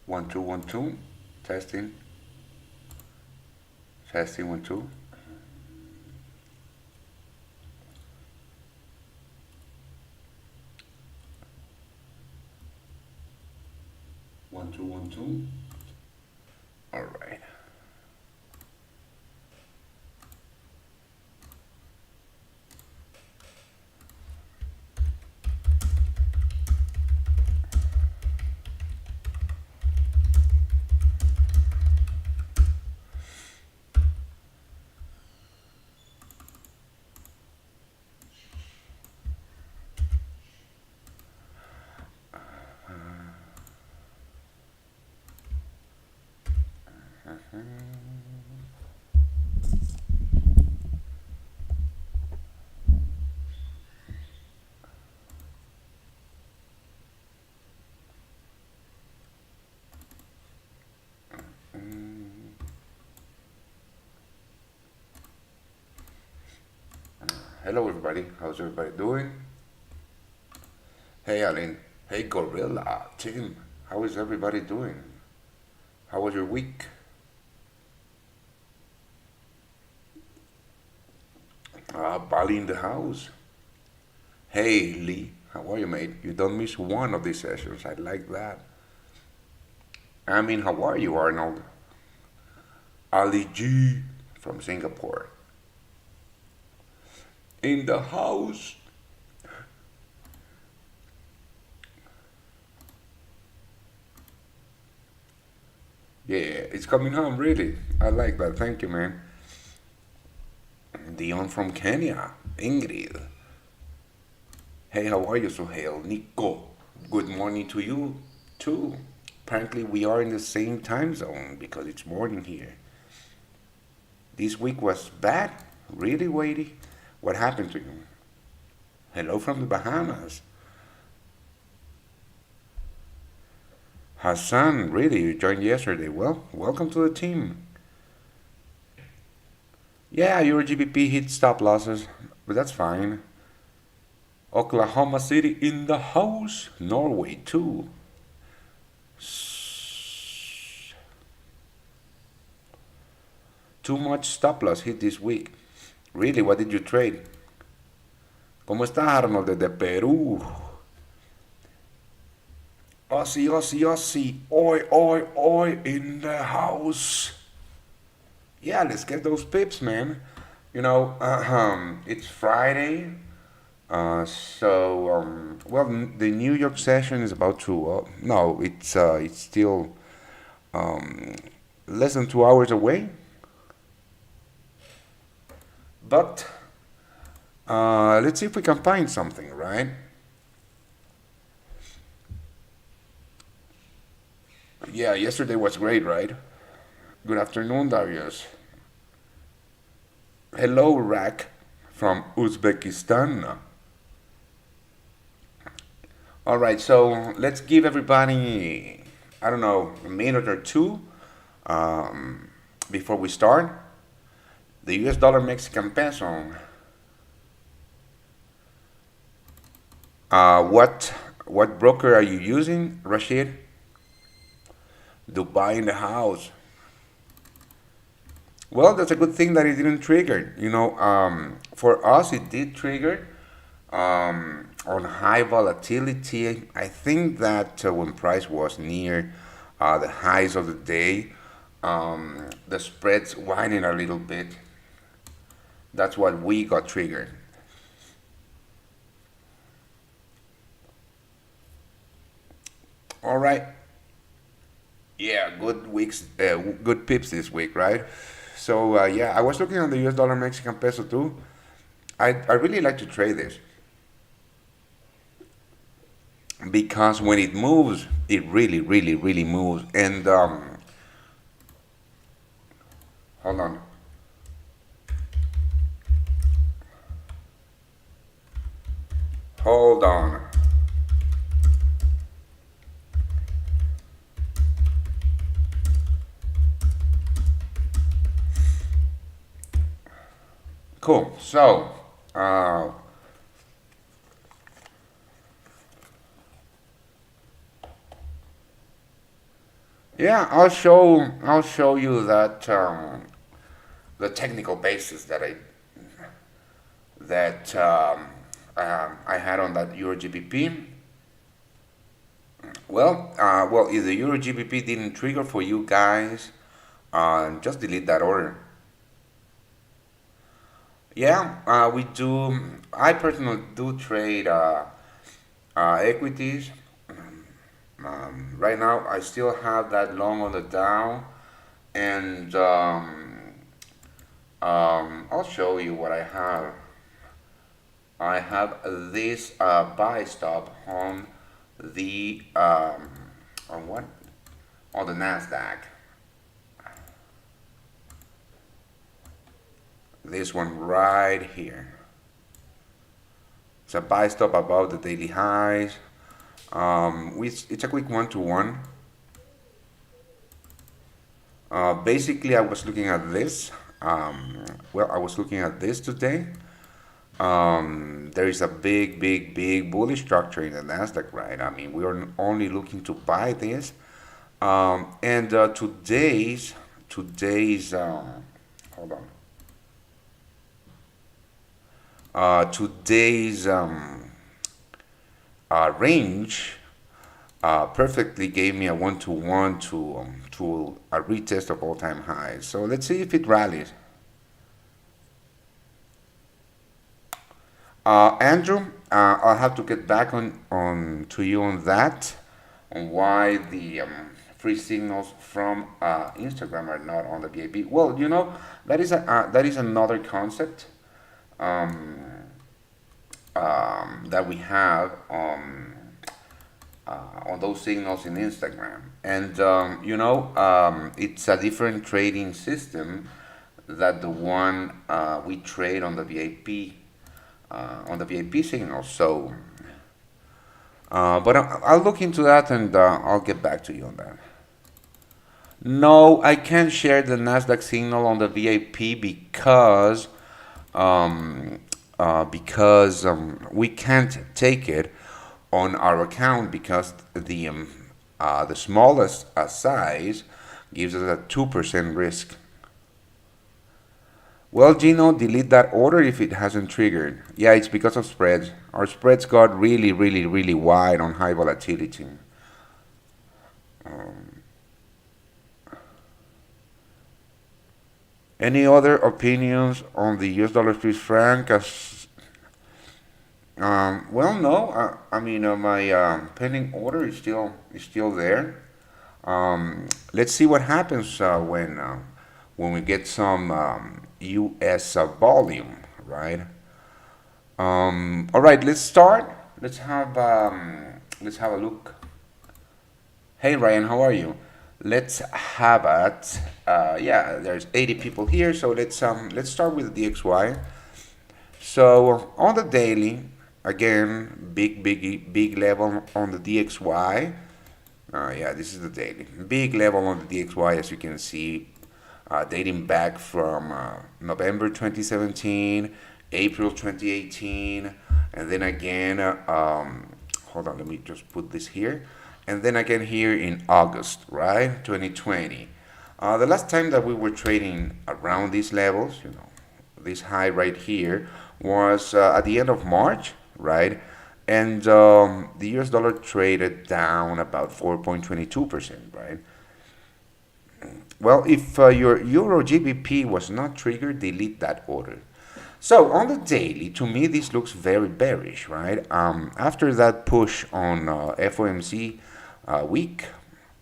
1 2 1 2. Testing. Testing 1 2. 1 2 1 2. All right. Hello, everybody. How's everybody doing? Hey, Aline. Hey, Gorilla. Tim. How is everybody doing? How was your week? Bali in the house. Hey, Lee. How are you, mate? You don't miss one of these sessions. I like that. I mean, how are you, Arnold? Ali G from Singapore. In the house. Yeah, it's coming home, really. I like that. Thank you, man. Dion from Kenya. Ingrid. Hey, how are you, Suhail? Nico. Good morning to you, too. Apparently, we are in the same time zone because it's morning here. This week was bad? Really, Wadey? What happened to you? Hello from the Bahamas. Hassan, really, you joined yesterday. Well, welcome to the team. Yeah, your GBP hit stop losses, but that's fine. Oklahoma City in the house. Norway, too. Too much stop loss hit this week. Really, what did you trade? ¿Cómo está Arnold desde Perú? Aussie, Aussie, Aussie. Oi, oi, oi in the house. Yeah, let's get those pips, man. It's Friday. Well, the New York session is about to. No, it's still um, less than 2 hours away. But let's see if we can find something, right? Yeah, yesterday was great, right? Good afternoon, Darius. Hello, Rak from Uzbekistan. All right, so let's give everybody, I don't know, a minute or two before we start. The US dollar Mexican peso. What broker are you using, Rashid? Dubai in the house. Well, that's a good thing that it didn't trigger. For us, it did trigger on high volatility. I think that when price was near the highs of the day, the spreads widening a little bit. That's what we got triggered. All right. Yeah, good weeks, good pips this week, right? So yeah, I was looking at the US dollar Mexican peso too. I really like to trade this because when it moves, it really, really, really moves. And hold on, hold on. Cool. So uh, Yeah, I'll show you that the technical basis that I had on that Euro GBP. Well, if the Euro GBP didn't trigger for you guys, just delete that order. Yeah, we do. I personally do trade equities. Right now, I still have that long on the Dow, and I'll show you what I have. I have this buy stop the um, on what on the Nasdaq. This one right here. It's a buy stop above the daily highs. It's a quick one-to-one. Basically, I was looking at this. I was looking at this today. There is a big bullish structure in the Nasdaq, right? I mean, we are only looking to buy this. And today's hold on. Today's range perfectly gave me a one-to-one to a retest of all-time highs. So let's see if it rallies. Andrew, I'll have to get back on to you on that, on why the free signals from Instagram are not on the VAP. Well, you know, that is another concept that we have on those signals in Instagram, and it's a different trading system that the one we trade on the VIP signals. So, but I'll look into that and I'll get back to you on that. No, I can't share the Nasdaq signal on the VIP because we can't take it on our account because the smallest size gives us a 2% risk. Well, Gino, delete that order if it hasn't triggered. Yeah, it's because of spreads. Our spreads got really wide on high volatility. Any other opinions on the US dollar Swiss franc? Well, no. I mean, my pending order is still there. Let's see what happens when we get some U.S. Volume, right? All right, let's start. Let's have a look. Hey Ryan, how are you? Let's have it. Yeah, there's 80 people here, so let's start with the DXY. So on the daily, again, big level on the DXY. Yeah, this is the daily. Big level on the DXY, as you can see, dating back from November 2017, April 2018, and then again, hold on, let me just put this here, and then again here in August, right, 2020. The last time that we were trading around these levels, this high right here, was at the end of March, right? And the US dollar traded down about 4.22%, right? Well, if your Euro GBP was not triggered, delete that order. So on the daily, to me, this looks very bearish, right? After that push on FOMC week,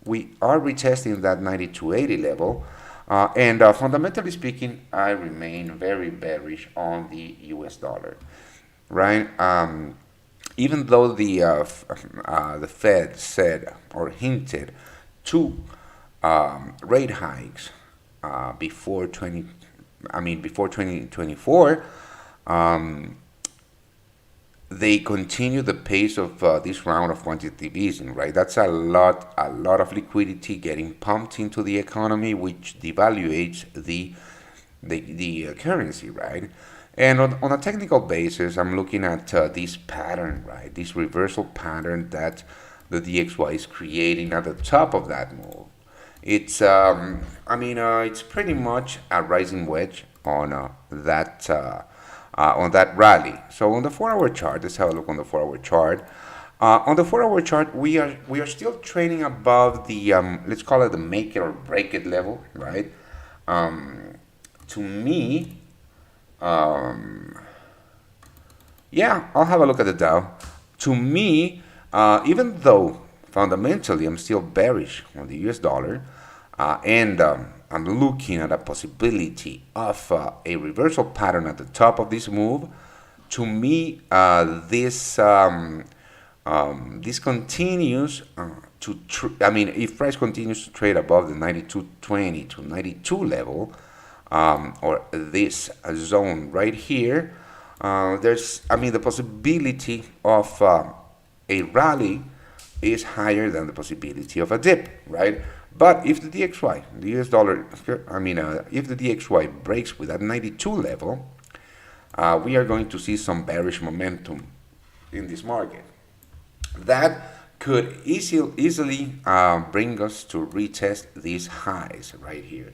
we are retesting that 92.80 level. And fundamentally speaking, I remain very bearish on the US dollar, right? Even though the Fed said or hinted two rate hikes before 2024, they continue the pace of this round of quantitative easing, right? That's a lot of liquidity getting pumped into the economy, which devaluates the currency, right? And on a technical basis, I'm looking at this pattern, right? This reversal pattern that the DXY is creating at the top of that move. It's it's pretty much a rising wedge on that rally. So on the 4-hour chart, let's have a look on the 4-hour chart. On the 4-hour chart, we are still trading above the let's call it the make it or break it level, right? To me, yeah, I'll have a look at the Dow. To me, even though fundamentally I'm still bearish on the US dollar, and I'm looking at a possibility of a reversal pattern at the top of this move. To me, this continues if price continues to trade above the 92.20 to 92 level, or this zone right here, there's the possibility of a rally is higher than the possibility of a dip, right? But if the DXY, the US dollar, if the DXY breaks with that 92 level, we are going to see some bearish momentum in this market. That could easily bring us to retest these highs right here,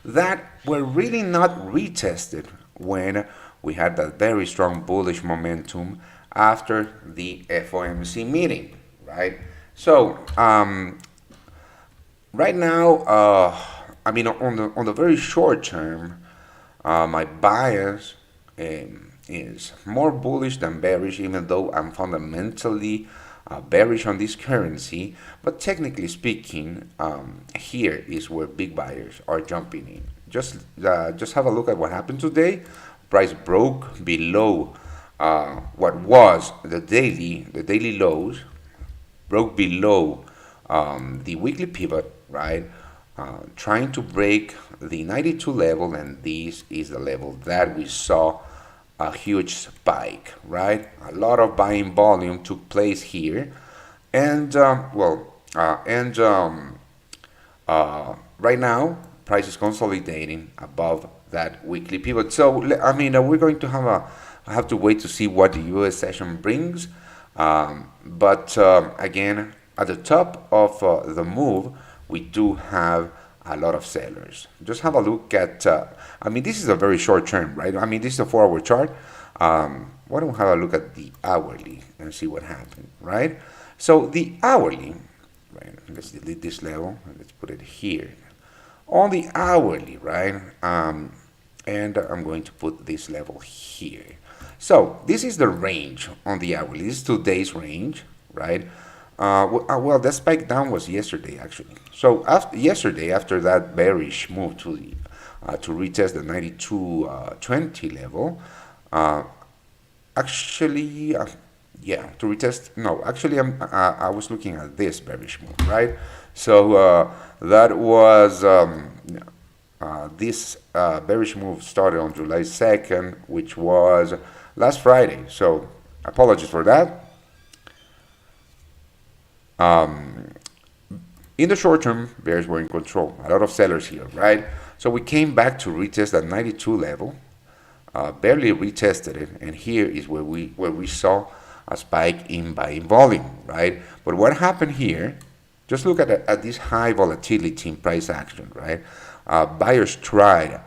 that were really not retested when we had that very strong bullish momentum after the FOMC meeting, right? So right now, on the very short term, my bias is more bullish than bearish, even though I'm fundamentally bearish on this currency. But technically speaking, here is where big buyers are jumping in. Just have a look at what happened today. Price broke below what was the daily lows, broke below the weekly pivot, right? Trying to break the 92 level, and this is the level that we saw a huge spike, right? A lot of buying volume took place here, and right now price is consolidating above that weekly pivot. So we're going to have to wait to see what the U.S. session brings. But again, at the top of the move, we do have a lot of sellers. Just have a look at, this is a very short term, right? This is a 4-hour chart. Why don't we have a look at the hourly and see what happened, right? So the hourly, right? Let's delete this level and let's put it here. On the hourly, right? And I'm going to put this level here. So this is the range on the hourly. This is today's range, right? Well, the spike down was yesterday, actually. So after that bearish move to retest the 92.20 level, to retest. No, actually, I was looking at this bearish move, right? So that was this bearish move started on July 2nd, which was last Friday. So apologies for that. In the short term, bears were in control. A lot of sellers here, right? So we came back to retest that 92 level, barely retested it, and here is where we saw a spike in buying volume, right? But what happened here? Just look at this high volatility in price action, right? Buyers tried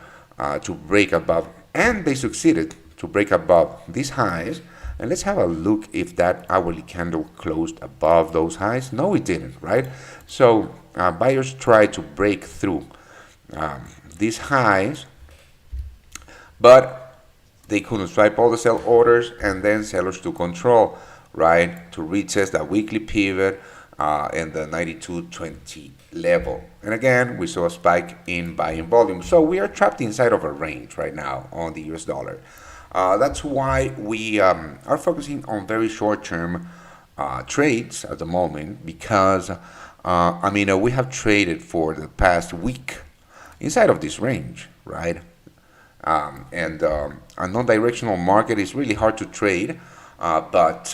to break above, and they succeeded to break above these highs. And let's have a look if that hourly candle closed above those highs. No, it didn't, right? So buyers tried to break through these highs, but they couldn't swipe all the sell orders, and then sellers took control, right, to retest that weekly pivot and the 92.20 level. And again, we saw a spike in buying volume. So we are trapped inside of a range right now on the US dollar. That's why we are focusing on very short-term trades at the moment, because we have traded for the past week inside of this range, right? And a non-directional market is really hard to trade, but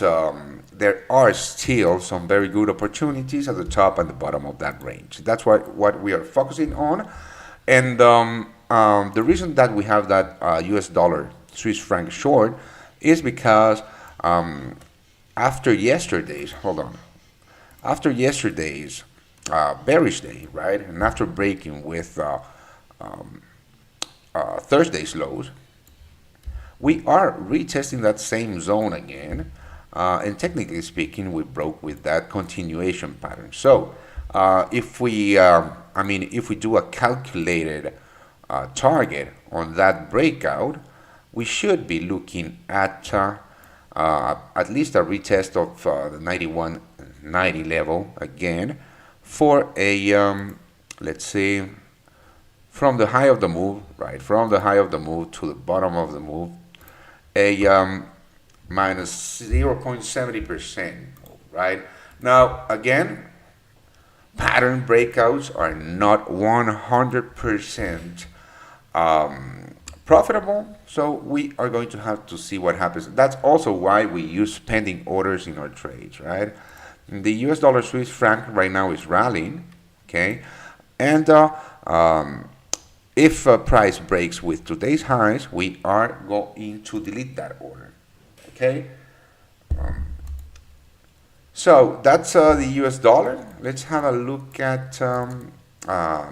there are still some very good opportunities at the top and the bottom of that range. That's what we are focusing on. And the reason that we have that US dollar Swiss franc short is because after yesterday's bearish day, right? And after breaking with Thursday's lows, we are retesting that same zone again. And technically speaking, we broke with that continuation pattern. So if we, if we do a calculated target on that breakout, we should be looking at least a retest of the 91.90 level again for a, let's say, from the high of the move, right? From the high of the move to the bottom of the move, a minus 0.70%, right? Now, again, pattern breakouts are not 100% profitable, so we are going to have to see what happens. That's also why we use pending orders in our trades, right? The US dollar Swiss franc right now is rallying, okay? And if price breaks with today's highs, we are going to delete that order, okay? So that's the US dollar. Let's have a look at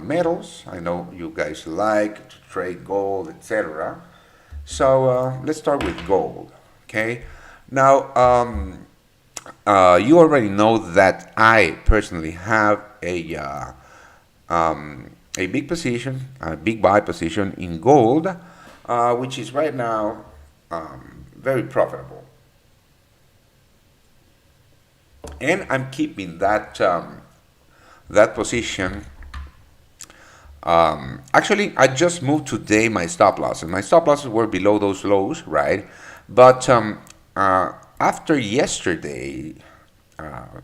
metals. I know you guys like to trade gold, etc. So let's start with gold, okay? Now, you already know that I personally have a big position, a big buy position in gold, which is right now very profitable. And I'm keeping that that position. Actually, I just moved today my stop losses. My stop losses were below those lows, right? But after yesterday,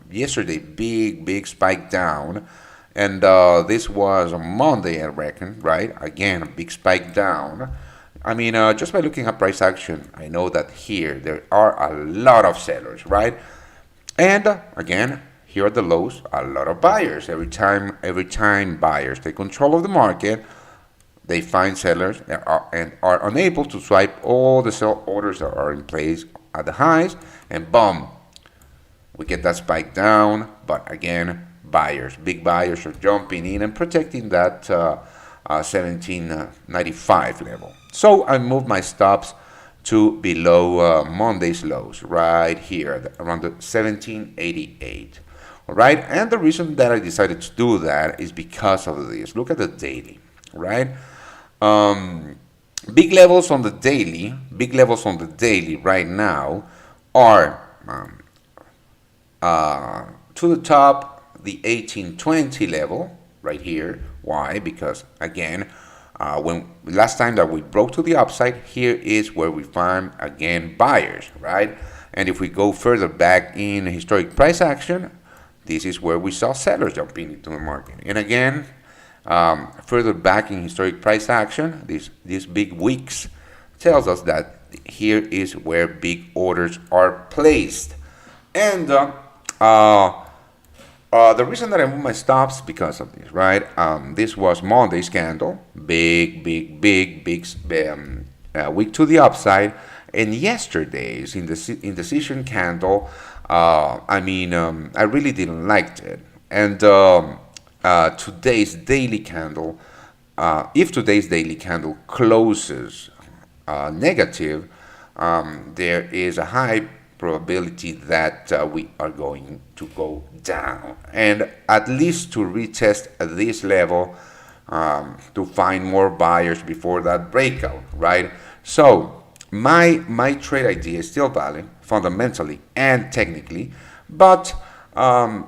big spike down, and this was on Monday, I reckon, right? Again, a big spike down. I mean, just by looking at price action, I know that here there are a lot of sellers, right? And again, here are the lows, a lot of buyers. Every time buyers take control of the market, they find sellers and are unable to swipe all the sell orders that are in place at the highs, and boom, we get that spike down. But again, buyers, big buyers are jumping in and protecting that 1795 level. So I moved my stops to below Monday's lows right here around the 1788. All right, and the reason that I decided to do that is because of this. Look at the daily, right? Big levels on the daily right now are to the top, the 1820 level right here. Why? Because again, when last time that we broke to the upside, here is where we find again buyers, right? And if we go further back in historic price action, this is where we saw sellers jumping into the market. And again, further back in historic price action, these big wicks tells us that here is where big orders are placed. And the reason that I moved my stops because of this, right? This was Monday's candle, big week to the upside, and yesterday's indecision candle. I really didn't like it. And today's daily candle, if today's daily candle closes negative, there is a high probability that we are going to go down, and at least to retest this level to find more buyers before that breakout, right? So my trade idea is still valid fundamentally and technically, but I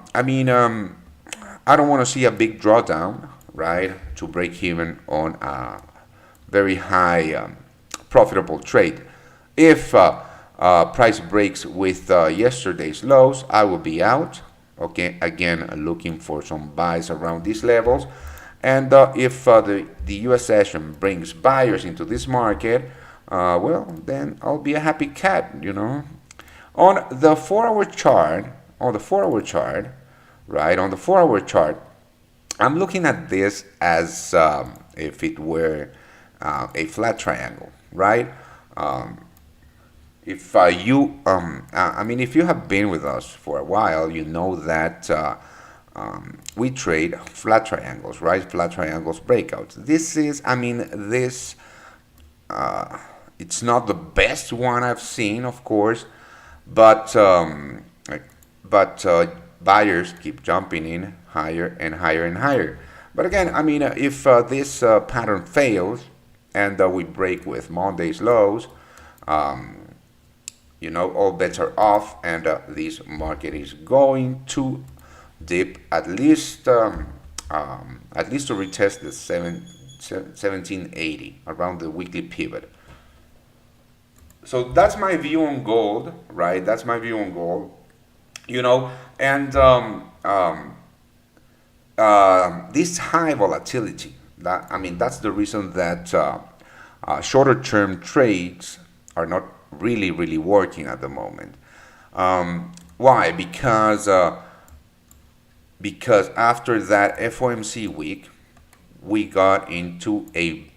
don't want to see a big drawdown, right, to break even on a very high profitable trade. If price breaks with yesterday's lows, I will be out. Okay, again, looking for some buys around these levels. And if the US session brings buyers into this market, well, then I'll be a happy cat, you know. On the 4-hour chart, right, on the 4-hour chart, I'm looking at this as if it were a flat triangle, right? If if you have been with us for a while, you know that we trade flat triangles, right? Flat triangles breakouts. This is, I mean, this, it's not the best one I've seen, of course, but buyers keep jumping in higher and higher and higher. But again, I mean, if this pattern fails and we break with Monday's lows, you know, all bets are off, and this market is going to dip at least to retest the 1780 around the weekly pivot. So that's my view on gold, right? That's my view on gold, you know, and this high volatility. I mean, that's the reason that shorter term trades are not really working at the moment. Why? Because after that FOMC week, we got into a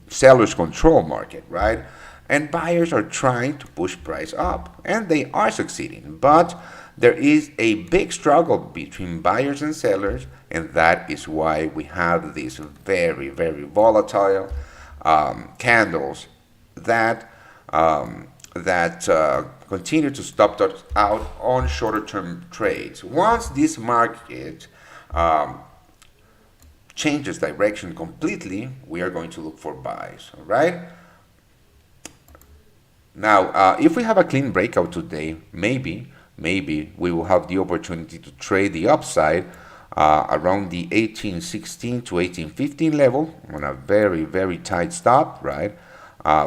seller's control market, right? And buyers are trying to push price up, and they are succeeding. But there is a big struggle between buyers and sellers, and that is why we have these very volatile candles that continue to stop us out on shorter term trades. Once this market changes direction completely, we are going to look for buys, all right? Now, if we have a clean breakout today, maybe we will have the opportunity to trade the upside around the 1816 to 1815 level on a very tight stop, right?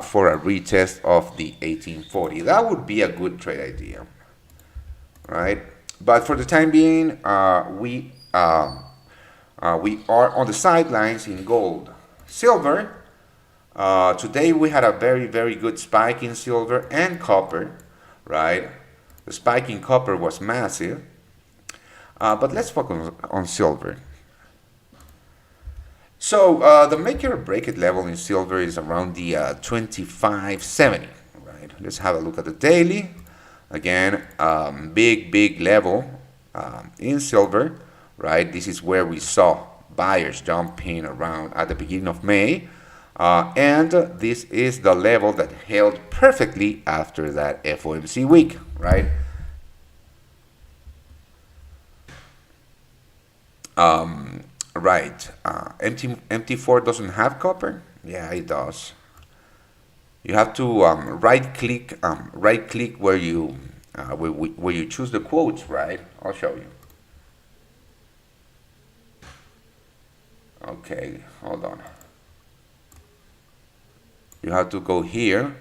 For a retest of the 1840. That would be a good trade idea, right? But for the time being, we are on the sidelines in gold. Silver, today we had a very good spike in silver and copper, right? The spike in copper was massive, but let's focus on silver. So the make it or break it level in silver is around the 2570, right? Let's have a look at the daily. Again, big level in silver, right? This is where we saw buyers jumping around at the beginning of May. And this is the level that held perfectly after that FOMC week, right? Right. MT4 doesn't have copper? Yeah, it does. You have to right click where you choose the quotes, right? I'll show you. Okay, hold on. You have to go here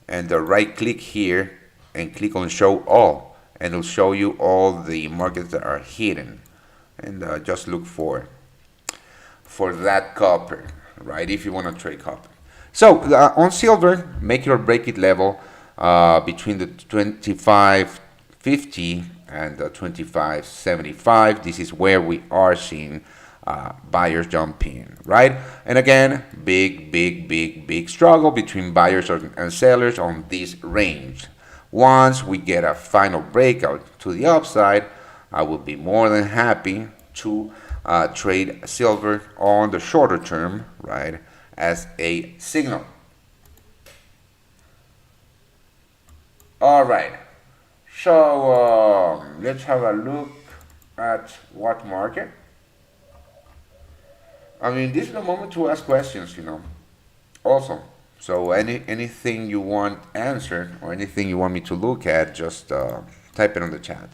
and right click here and click on show all, and it'll show you all the markets that are hidden, and just look for that copper, right? If you want to trade copper. So on silver, make it or break it level between the 2550 and the 2575. This is where we are seeing buyers jump in, right? And again, big struggle between buyers and sellers on this range. Once we get a final breakout to the upside, I will be more than happy to trade silver on the shorter term, right, as a signal. All right, so let's have a look at what market. I mean, this is the moment to ask questions, you know. Also, so anything you want answered or anything you want me to look at, just type it on the chat.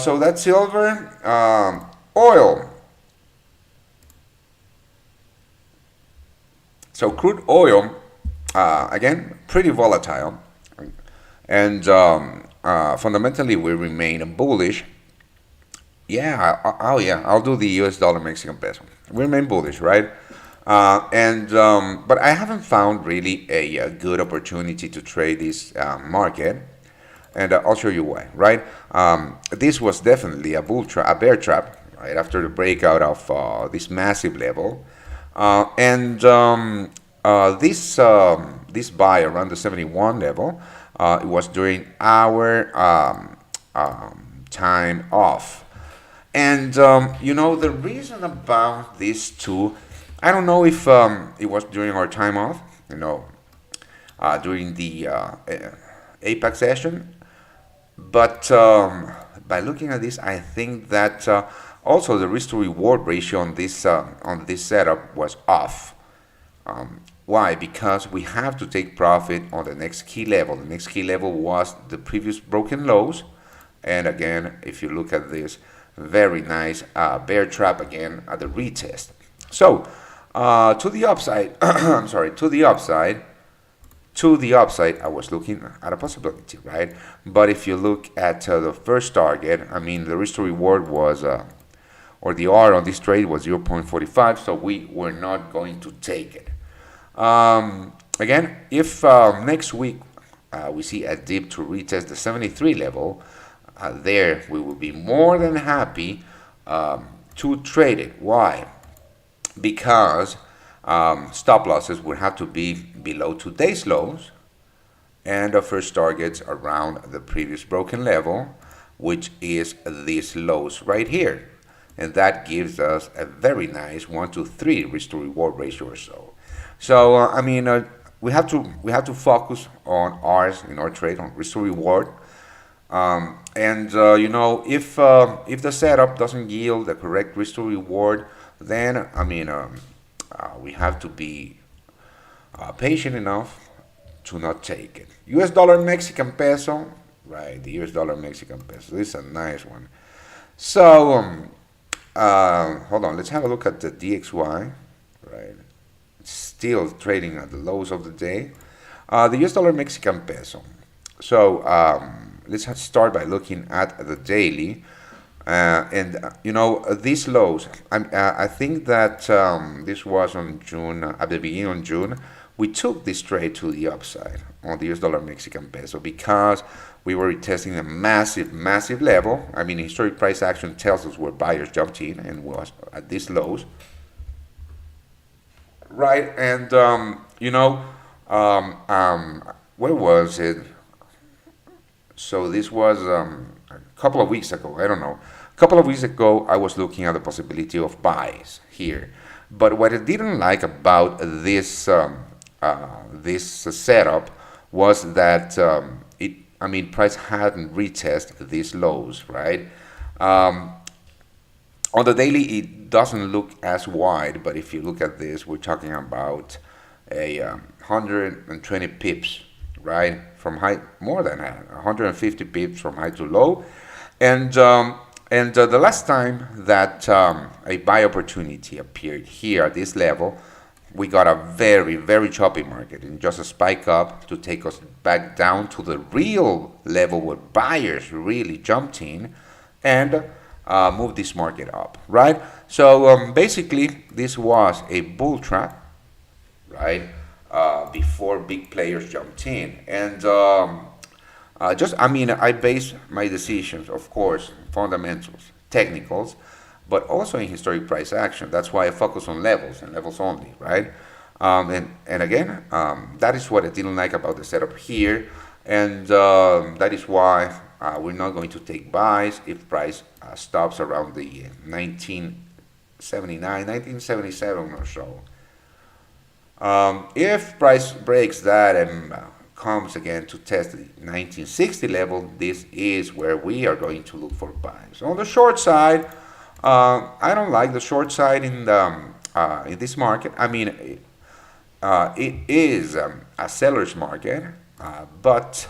So that's silver. Oil. So crude oil, again, pretty volatile, and fundamentally we remain bullish. Yeah, I'll do the US dollar Mexican peso. We remain bullish, right? But I haven't found really a good opportunity to trade this market, and I'll show you why, right? This was definitely a bear trap, right, after the breakout of this massive level, this buy around the 71 level It was during our time off. And you know, the reason about these two, I don't know if it was during our time off, you know, during the APAC session, but by looking at this, I think that also the risk to reward ratio on this setup was off. Why? Because we have to take profit on the next key level. The next key level was the previous broken lows, and again, if you look at this, very nice bear trap again at the retest. So to the upside, I'm sorry, to the upside, I was looking at a possibility, right? But if you look at the first target, I mean, the risk to reward was, or the R on this trade was 0.45, so we were not going to take it. Again, if next week we see a dip to retest the 73 level, there we will be more than happy to trade it. Why? Because stop losses would have to be below today's lows and the first targets around the previous broken level, which is these lows right here. And that gives us a very nice 1 to 3 risk to reward ratio or so. So I mean, we have to focus on R's in our trade, on risk to reward. And you know, if the setup doesn't yield the correct risk to reward, then I mean, we have to be patient enough to not take it. US dollar Mexican peso, right? The US dollar Mexican peso. This is a nice one. So hold on, let's have a look at the DXY, right? Still trading at the lows of the day. The US dollar Mexican peso. So let's start by looking at the daily. And you know, these lows, I think that this was on June, at the beginning of June, we took this trade to the upside on the US dollar Mexican peso because we were retesting a massive level. I mean, historic price action tells us where buyers jumped in and was at these lows, right? And you know, where was it? So this was a couple of weeks ago, I don't know. A couple of weeks ago, I was looking at the possibility of buys here. But what I didn't like about this this setup was that I mean, price hadn't retested these lows, right? On the daily, it doesn't look as wide, but if you look at this, we're talking about a 120 pips, right? From high, more than 150 pips from high to low. And the last time that a buy opportunity appeared here at this level, we got a very choppy market and just a spike up to take us back down to the real level where buyers really jumped in and moved this market up, right? So basically, this was a bull trap, right? Before big players jumped in. And I mean, I base my decisions, of course, fundamentals, technicals, but also in historic price action. That's why I focus on levels and levels only, right? And again, that is what I didn't like about the setup here. And that is why we're not going to take buys if price stops around the 1979, 1977 or so. If price breaks that and comes again to test the 1960 level, this is where we are going to look for buys. On the short side, I don't like the short side in this market. I mean, it is a seller's market, but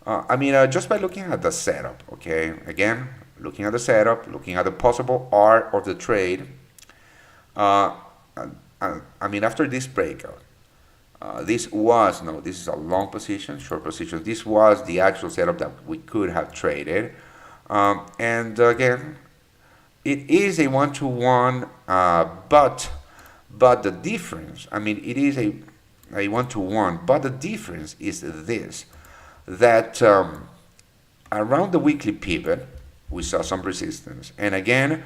I mean, just by looking at the setup, okay, again, looking at the setup, looking at the possible R of the trade, I mean, after this breakout, this is a long position, short position. This was the actual setup that we could have traded. And again, it is a one-to-one, but the difference, I mean, it is a one-to-one, but the difference is this, that around the weekly pivot, we saw some resistance. And again,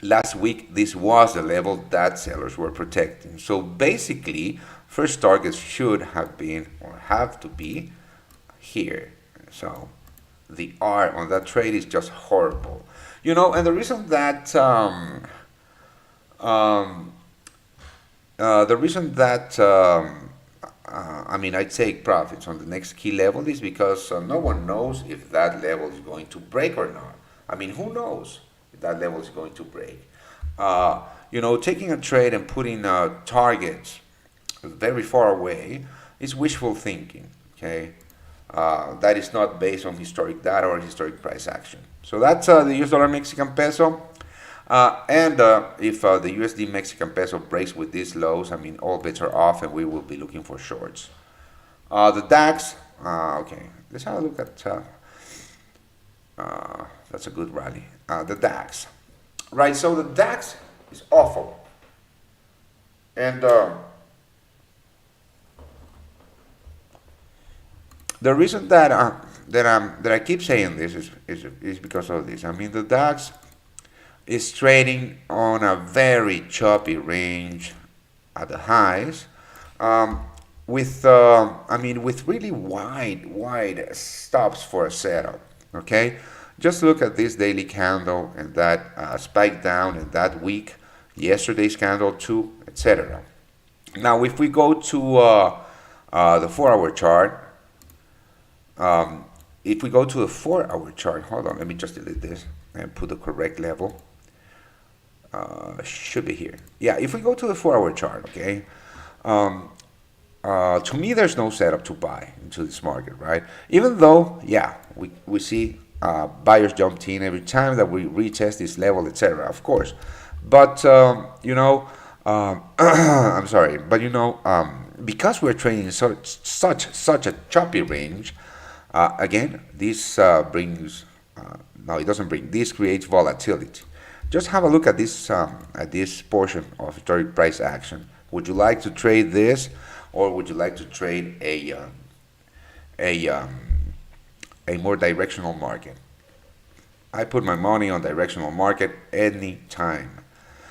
last week, this was the level that sellers were protecting. So basically, first target should have been or have to be here. So the R on that trade is just horrible. You know, and the reason that I mean, I take profits on the next key level is because no one knows if that level is going to break or not. I mean, who knows if that level is going to break? You know, taking a trade and putting targets very far away is wishful thinking, okay? That is not based on historic data or historic price action. So that's the US dollar Mexican peso. If the USD Mexican peso breaks with these lows, I mean, all bets are off and we will be looking for shorts. The DAX, okay, let's have a look at, that's a good rally. The DAX, right? So the DAX is awful. And the reason that I keep saying this is because of this. I mean, the DAX is trading on a very choppy range at the highs, with really wide stops for a setup. Okay, just look at this daily candle and that spike down and that week, yesterday's candle too, etc. Now, if we go to the 4-hour chart, if we go to the 4-hour chart, hold on, let me just delete this and put the correct level. Should be here. Yeah, if we go to the 4-hour chart, okay, to me there's no setup to buy into this market, right? Even though, yeah, we see buyers jumped in every time that we retest this level, etc. Of course, but you know, I'm sorry, but you know, because we're trading in such a choppy range, again, this brings no, it doesn't bring. This creates volatility. Just have a look at this portion of historic price action. Would you like to trade this, or would you like to trade a more directional market? I put my money on directional market any time.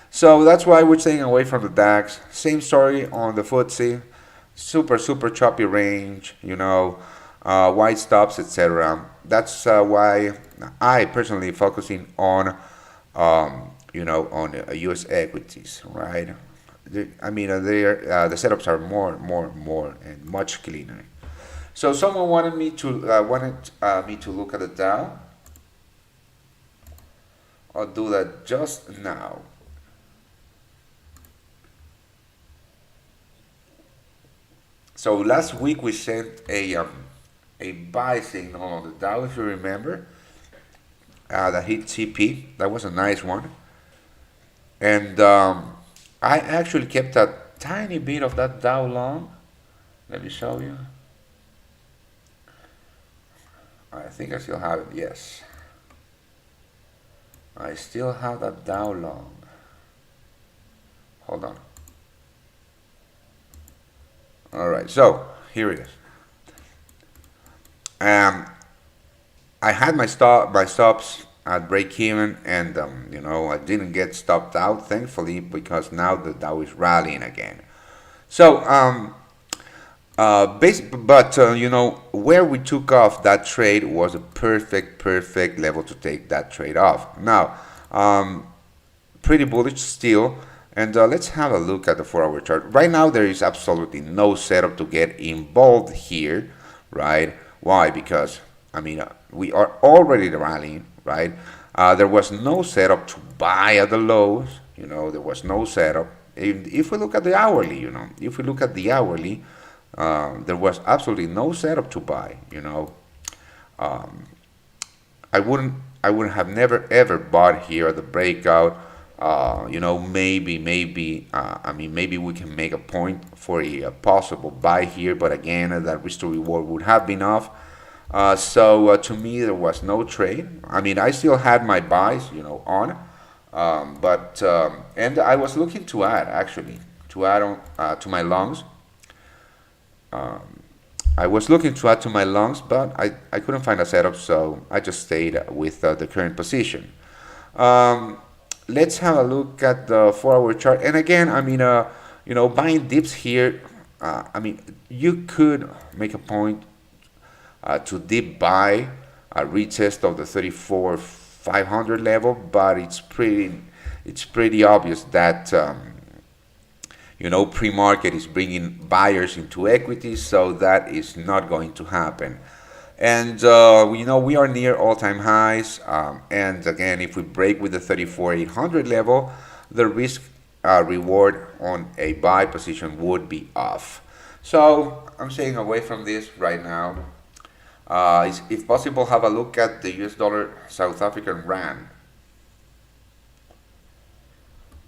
So that's why we're staying away from the DAX. Same story on the FTSE. Super choppy range, you know, wide stops, etc. That's why I personally focusing on you know, on U.S. equities, right? I mean, the setups are more and much cleaner. So someone wanted me to look at the Dow. I'll do that just now. So last week we sent a buy signal on the Dow, if you remember. That hit CP. That was a nice one. And I actually kept a tiny bit of that Dow long. Let me show you. I think I still have it, yes. I still have that Dow long. Hold on. Alright, so here it is. I had my stops at break even, and you know, I didn't get stopped out, thankfully, because now the Dow is rallying again. So you know, where we took off that trade was a perfect level to take that trade off. Now, pretty bullish still, and let's have a look at the 4-hour chart. Right now, there is absolutely no setup to get involved here, right? Why? Because I mean, we are already rallying, right? There was no setup to buy at the lows. You know, there was no setup. If we look at the hourly, you know, there was absolutely no setup to buy. You know, I wouldn't have never ever bought here at the breakout. You know, maybe I mean, maybe we can make a point for a possible buy here, but again, that risk to reward would have been off. So to me, there was no trade. I mean, I still had my buys, you know, on, and I was looking to add on to my longs. I was looking to add to my longs, but I couldn't find a setup, so I just stayed with the current position. Let's have a look at the 4-hour chart. And again, I mean, you know, buying dips here I mean, you could make a point to deep buy a retest of the 34,500 level, but it's pretty obvious that pre-market is bringing buyers into equities, so that is not going to happen. And we are near all-time highs. And again, if we break with the 34,800 level, the risk reward on a buy position would be off. So I'm staying away from this right now. If possible, have a look at the US dollar South African rand.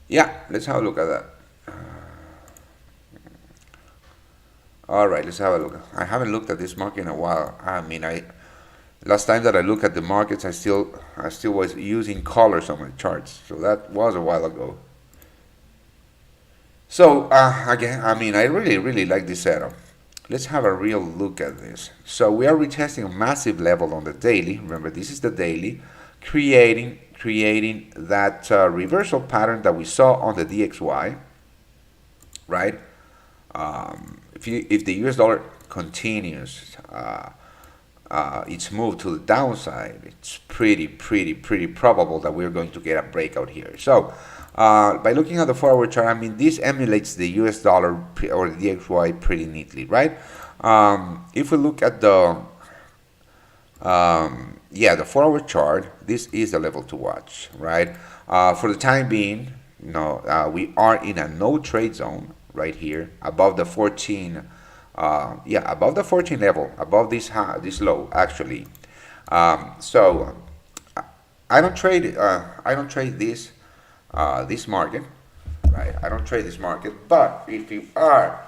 Yeah, let's have a look at that. All right, let's have a look. I haven't looked at this market in a while. I mean, last time that I looked at the markets, I still was using colors on my charts, so that was a while ago. So again, I mean, I really like this setup. Let's have a real look at this. So we are retesting a massive level on the daily. Remember, this is the daily, creating that reversal pattern that we saw on the DXY, right? If the US dollar continues its move to the downside, it's pretty probable that we're going to get a breakout here. So by looking at the forward chart, I mean, this emulates the US dollar or the DXY pretty neatly, right? If we look at the the forward chart, this is the level to watch, right? For the time being, we are in a no trade zone right here above the 14 above the 14 level, above this high, this low actually. So I don't trade this market, right? I don't trade this market, but if you are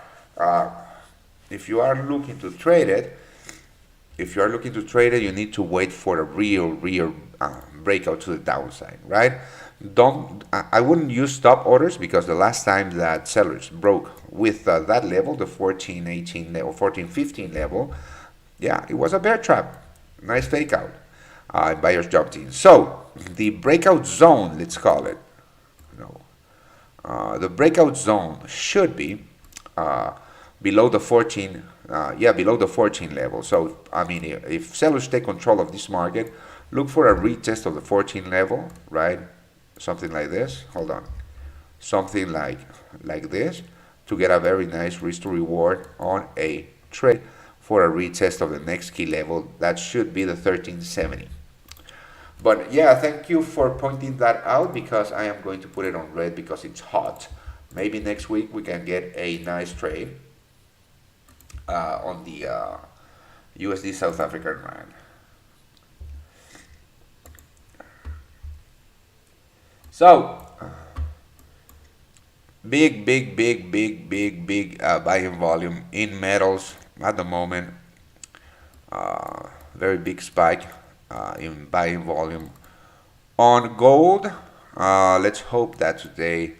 looking to trade it, you need to wait for a real breakout to the downside, right? I wouldn't use stop orders, because the last time that sellers broke with that level, the 14.18 level, 14.15 level, yeah, it was a bear trap. Nice fake out. Buyers jumped in. So the breakout zone, let's call it, the breakout zone should be below the 14 below the 14 level. So I mean, if sellers take control of this market, look for a retest of the 14 level, right? Something like this. Hold on. Something like this, to get a very nice risk to reward on a trade for a retest of the next key level. That should be the 1370. But yeah, thank you for pointing that out, because I am going to put it on red because it's hot. Maybe next week we can get a nice trade on the USD South African rand. So big buying volume in metals at the moment. Very big spike in buying volume on gold. Let's hope that today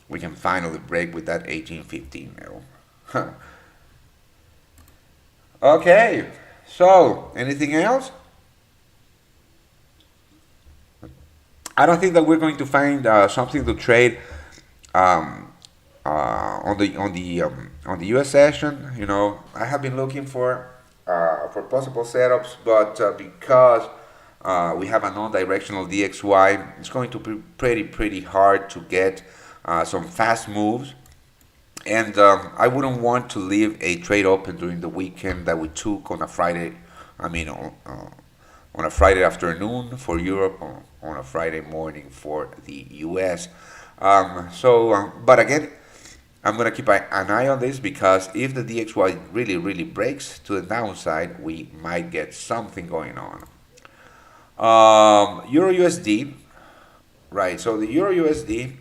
we can finally break with that 1815 level. Okay, so anything else? I don't think that we're going to find something to trade on the US session. I have been looking for possible setups, but because we have a non-directional DXY, it's going to be pretty hard to get some fast moves. And I wouldn't want to leave a trade open during the weekend that we took on a Friday. I mean, on a Friday afternoon for Europe, or on a Friday morning for the US. But again, I'm going to keep an eye on this, because if the DXY really breaks to the downside, we might get something going on. Euro USD, right? So the Euro USD,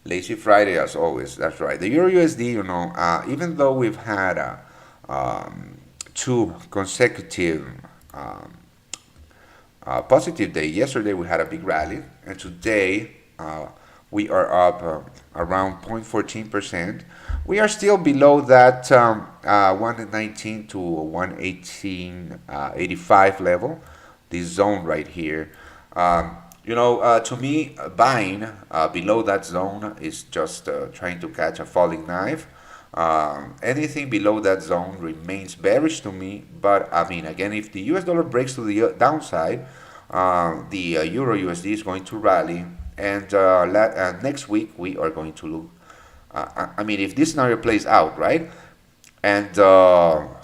lazy Friday as always. That's right. The Euro USD, even though we've had two consecutive positive days. Yesterday we had a big rally, and today we are up around 0.14%. We are still below that 119 to 118.85 level, this zone right here. To me, buying below that zone is just trying to catch a falling knife. Anything below that zone remains bearish to me. But I mean, again, if the US dollar breaks to the downside, the Euro USD is going to rally. And next week, we are going to look. I mean, if this scenario plays out, right? And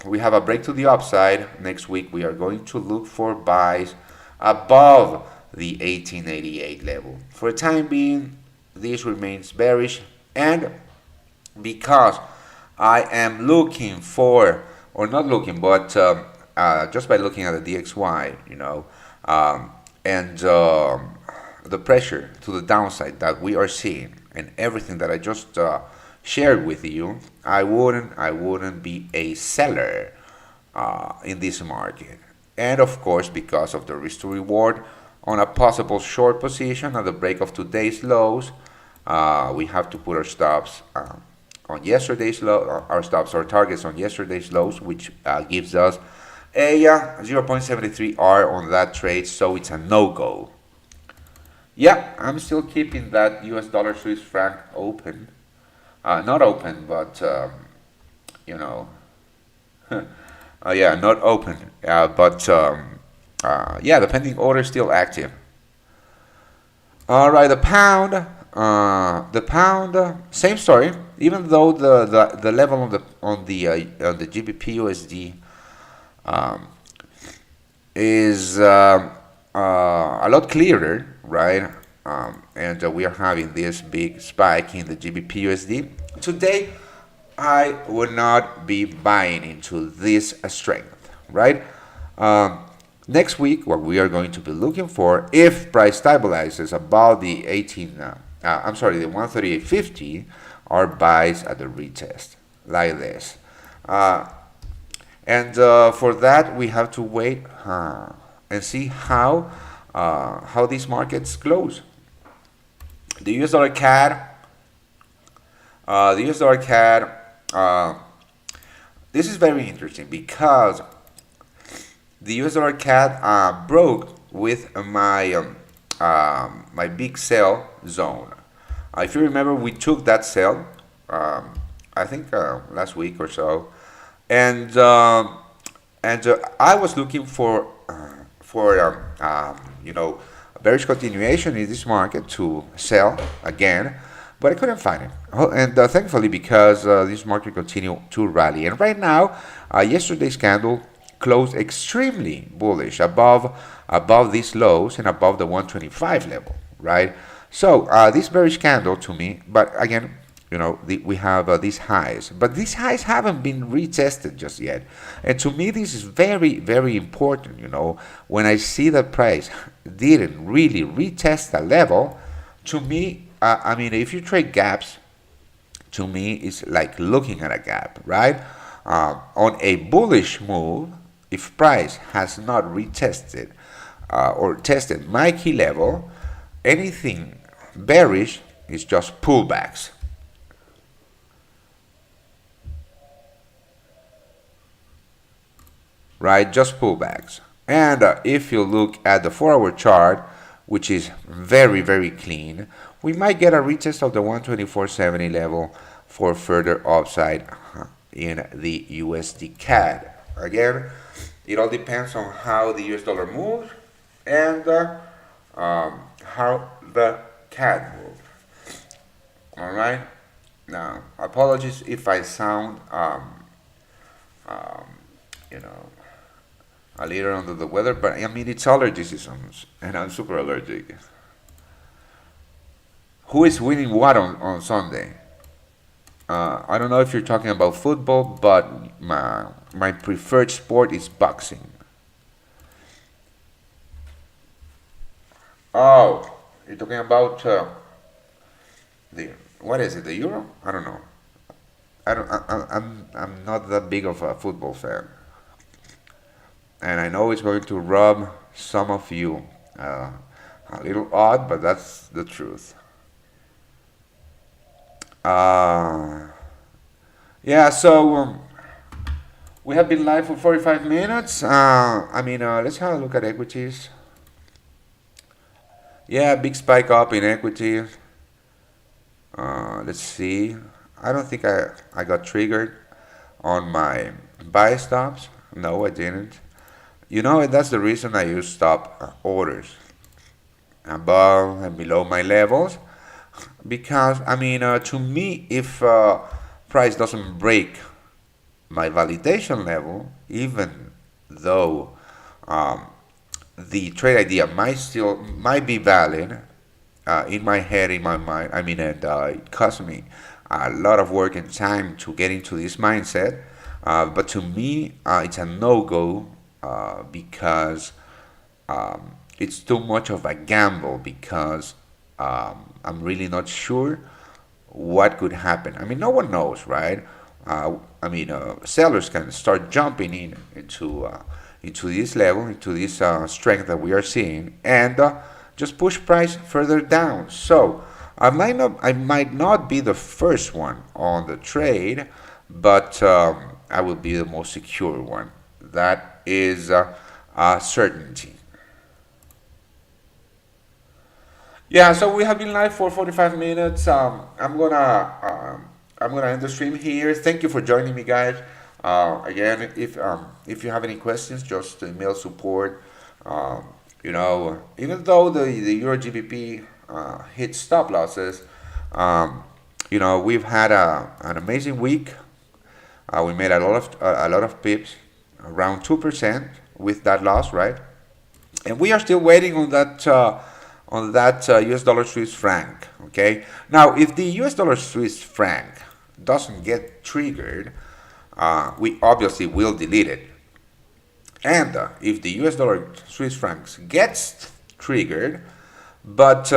we have a break to the upside. Next week, we are going to look for buys above the 1888 level. For the time being, this remains bearish. And because I am looking for, or not looking, but just by looking at the DXY, and the pressure to the downside that we are seeing, and everything that I just shared with you, I wouldn't be a seller in this market. And of course, because of the risk to reward on a possible short position at the break of today's lows, we have to put our stops on yesterday's low, our targets on yesterday's lows, which gives us a 0.73 R on that trade, so it's a no-go. Yeah, I'm still keeping that US dollar Swiss franc open. Not open, but, yeah, not open. But, yeah, the pending order is still active. All right, the pound, same story. Even though the level on the GBP USD is a lot clearer, right? And we are having this big spike in the GBP USD. Today, I would not be buying into this strength, right? Next week, what we are going to be looking for, if price stabilizes above the the 138.50, are buys at the retest, like this. And for that, we have to wait and see how these markets close. The US dollar CAD, this is very interesting because the US dollar CAD broke with my my big sell zone. If you remember, we took that sell, I think last week or so, and I was looking for bearish continuation in this market to sell again, but I couldn't find it. And thankfully, because this market continued to rally, and right now, yesterday's candle closed extremely bullish above these lows and above the 125 level, right? So this bearish candle to me, but again, we have these highs, but these highs haven't been retested just yet. And to me, this is very, very important. When I see the price didn't really retest the level, to me, I mean, if you trade gaps, to me, it's like looking at a gap, right? On a bullish move, if price has not retested or tested my key level, anything bearish is just pullbacks. Right, just pullbacks. And if you look at the 4-hour chart, which is very, very clean, we might get a retest of the 124.70 level for further upside in the USD CAD. Again, it all depends on how the US dollar moves and how the CAD moves. All right. Now, apologies if I sound, a little under the weather, but I mean, it's allergy season, and I'm super allergic. Who is winning what on Sunday? I don't know if you're talking about football, but my preferred sport is boxing. Oh, you're talking about what is it? The Euro? I don't know. I'm not that big of a football fan, and I know it's going to rub some of you a little odd, but that's the truth. Yeah, so we have been live for 45 minutes. Let's have a look at equities. Yeah, big spike up in equity. Let's see. I don't think I got triggered on my buy stops. No, I didn't. You know, and that's the reason I use stop orders above and below my levels. Because, I mean, to me, if price doesn't break my validation level, even though um, the trade idea might be valid in my head, in my mind. I mean, and it cost me a lot of work and time to get into this mindset. But to me, it's a no-go because it's too much of a gamble because I'm really not sure what could happen. I mean, no one knows, right? I mean, sellers can start jumping into this level, into this strength that we are seeing, and just push price further down. So I might not be the first one on the trade, but I will be the most secure one. That is a certainty. Yeah, so we have been live for 45 minutes. I'm gonna end the stream here. Thank you for joining me, guys. Again, if you have any questions, just email support. You know, even though the Euro GBP hit stop losses, you know, we've had an amazing week. We made a lot of pips, around 2% with that loss, right? And we are still waiting on that US dollar Swiss franc. Okay. Now, if the US dollar Swiss franc doesn't get triggered, we obviously will delete it. And if the US dollar Swiss francs gets triggered, but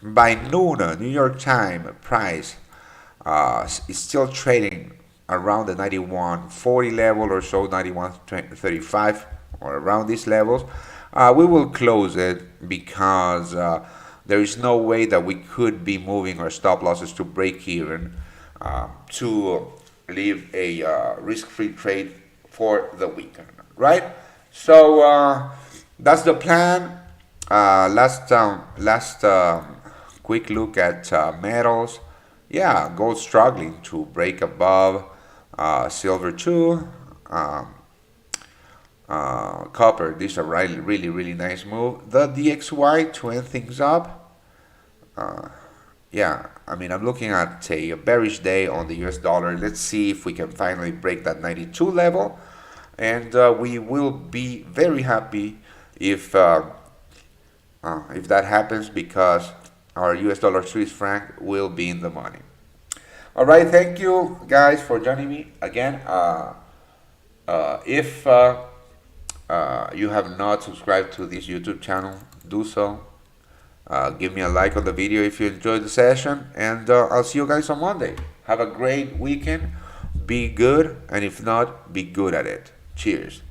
by noon, New York time price is still trading around the 91.40 level or so, 91.35 or around these levels, we will close it because there is no way that we could be moving our stop losses to break even to leave a risk-free trade for the weekend, right? So that's the plan. Last quick look at metals. Yeah, gold struggling to break above, silver too, copper. This is a really nice move. The DXY to end things up. Yeah, I mean, I'm looking at a bearish day on the US dollar. Let's see if we can finally break that 92 level, and we will be very happy if that happens because our US dollar Swiss franc will be in the money. All right, thank you guys for joining me again. If you have not subscribed to this YouTube channel, do so. Give me a like on the video if you enjoyed the session, and I'll see you guys on Monday. Have a great weekend. Be good, and if not, be good at it. Cheers.